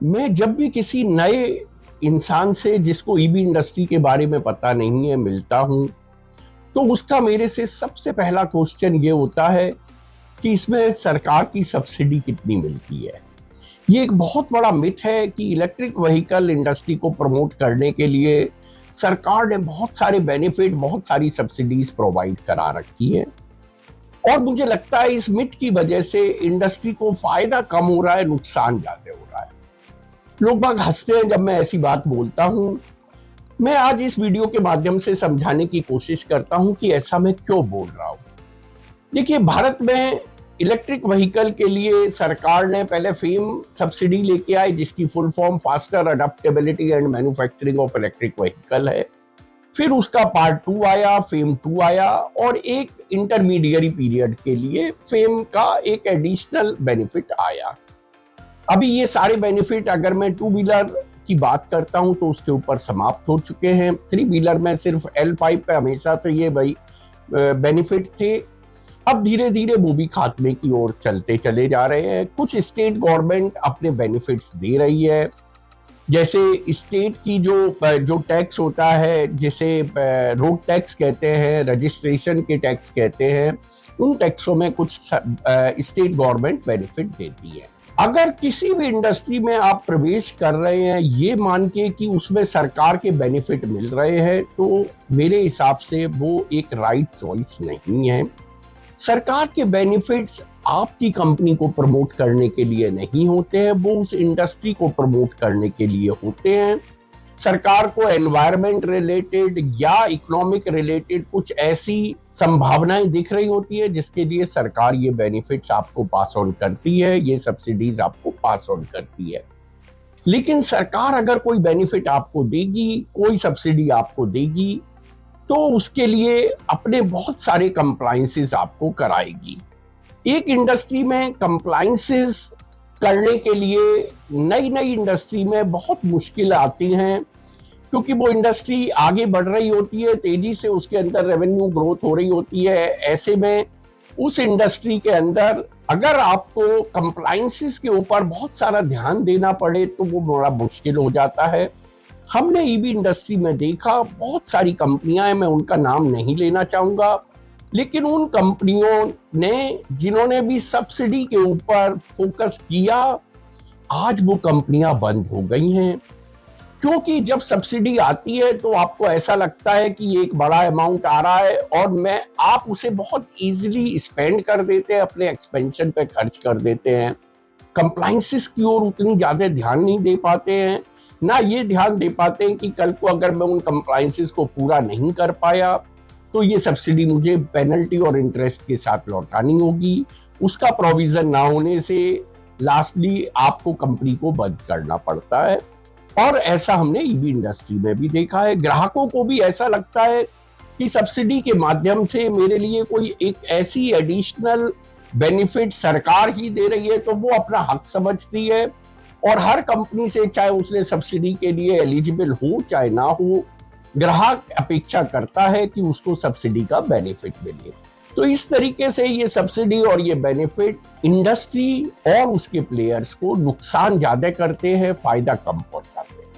मैं जब भी किसी नए इंसान से जिसको ईवी इंडस्ट्री के बारे में पता नहीं है मिलता हूं, तो उसका मेरे से सबसे पहला क्वेश्चन ये होता है कि इसमें सरकार की सब्सिडी कितनी मिलती है। ये एक बहुत बड़ा मिथ है कि इलेक्ट्रिक व्हीकल इंडस्ट्री को प्रमोट करने के लिए सरकार ने बहुत सारे बेनिफिट, बहुत सारी सब्सिडीज प्रोवाइड करा रखी है। और मुझे लगता है इस मिथ की वजह से इंडस्ट्री को फायदा कम हो रहा है, नुकसान ज्यादा हो रहा है। लोग बाग हंसते हैं जब मैं ऐसी बात बोलता हूं। मैं आज इस वीडियो के माध्यम से समझाने की कोशिश करता हूं कि ऐसा मैं क्यों बोल रहा हूं। देखिए, भारत में इलेक्ट्रिक व्हीकल के लिए सरकार ने पहले फेम सब्सिडी लेके आई, जिसकी full form faster adoptability and manufacturing of electric vehicle है। फिर उसका पार्ट 2 आया, फेम 2 आया, और एक इंटरमीडिएरी पीरियड के लिए फेम का एक एडिशनल बेनिफिट आया। अभी ये सारे बेनिफिट अगर मैं 2 व्हीलर की बात करता हूं तो उसके ऊपर समाप्त हो चुके हैं। 3 व्हीलर में सिर्फ L5 पे हमेशा से ये बेनिफिट थे। अब धीरे धीरे वो भी खात्मे की ओर चलते चले जा रहे हैं। कुछ स्टेट गवर्नमेंट अपने बेनिफिट्स दे रही है, जैसे स्टेट की जो टैक्स होता है, जिसे रोड टैक्स कहते हैं, रजिस्ट्रेशन के टैक्स कहते हैं, उन टैक्सों में कुछ स्टेट गवर्नमेंट बेनिफिट देती है। अगर किसी भी इंडस्ट्री में आप प्रवेश कर रहे हैं ये मान के कि उसमें सरकार के बेनिफिट मिल रहे हैं, तो मेरे हिसाब से वो एक राइट चॉइस नहीं है। सरकार के बेनिफिट्स आपकी कंपनी को प्रमोट करने के लिए नहीं होते हैं, वो उस इंडस्ट्री को प्रमोट करने के लिए होते हैं। सरकार को एनवायरनमेंट रिलेटेड या इकोनॉमिक रिलेटेड कुछ ऐसी संभावनाएं दिख रही होती है जिसके लिए सरकार ये बेनिफिट्स आपको पास ऑन करती है, ये सब्सिडीज आपको पास ऑन करती है। लेकिन सरकार अगर कोई बेनिफिट आपको देगी, कोई सब्सिडी आपको देगी, तो उसके लिए अपने बहुत सारे कंप्लायंसेस आपको कराएगी। एक इंडस्ट्री में कंप्लायंसेस करने के लिए नई नई इंडस्ट्री में बहुत मुश्किल आती हैं, क्योंकि वो इंडस्ट्री आगे बढ़ रही होती है, तेजी से उसके अंदर रेवेन्यू ग्रोथ हो रही होती है। ऐसे में उस इंडस्ट्री के अंदर अगर आपको कंप्लायंसेस के ऊपर बहुत सारा ध्यान देना पड़े तो वो बड़ा मुश्किल हो जाता है। हमने ईवी इंडस्ट्री में देखा बहुत सारी कंपनियां हैं, मैं उनका नाम नहीं लेना चाहूंगा, लेकिन उन कंपनियों ने जिन्होंने भी सब्सिडी के ऊपर फोकस किया, आज वो कंपनियां बंद हो गई हैं। क्योंकि जब सब्सिडी आती है तो आपको ऐसा लगता है कि एक बड़ा अमाउंट आ रहा है और आप उसे बहुत इजीली स्पेंड कर देते हैं, अपने एक्सपेंशन पे खर्च कर देते हैं। कंप्लायंसेस की ओर उतनी ज्यादा ध्यान नहीं दे पाते हैं, ना ये ध्यान दे पाते हैं कि कल को अगर मैं उन कंप्लायंसेस को पूरा नहीं कर पाया तो ये सब्सिडी मुझे पेनल्टी और इंटरेस्ट के साथ लौटानी होगी। उसका प्रोविजन ना होने से लास्टली आपको कंपनी को बंद करना पड़ता है। और ऐसा हमने ईवी इंडस्ट्री में भी देखा है। ग्राहकों को भी ऐसा लगता है कि सब्सिडी के माध्यम से मेरे लिए कोई एक ऐसी एडिशनल बेनिफिट सरकार ही दे रही है, तो वो अपना हक समझती है। और हर कंपनी से, चाहे उसने सब्सिडी के लिए एलिजिबल हो चाहे ना हो, ग्राहक अपेक्षा करता है कि उसको सब्सिडी का बेनिफिट मिले। तो इस तरीके से ये सब्सिडी और ये बेनिफिट इंडस्ट्री और उसके प्लेयर्स को नुकसान ज्यादा करते हैं, फायदा कम पहुंचाते हैं।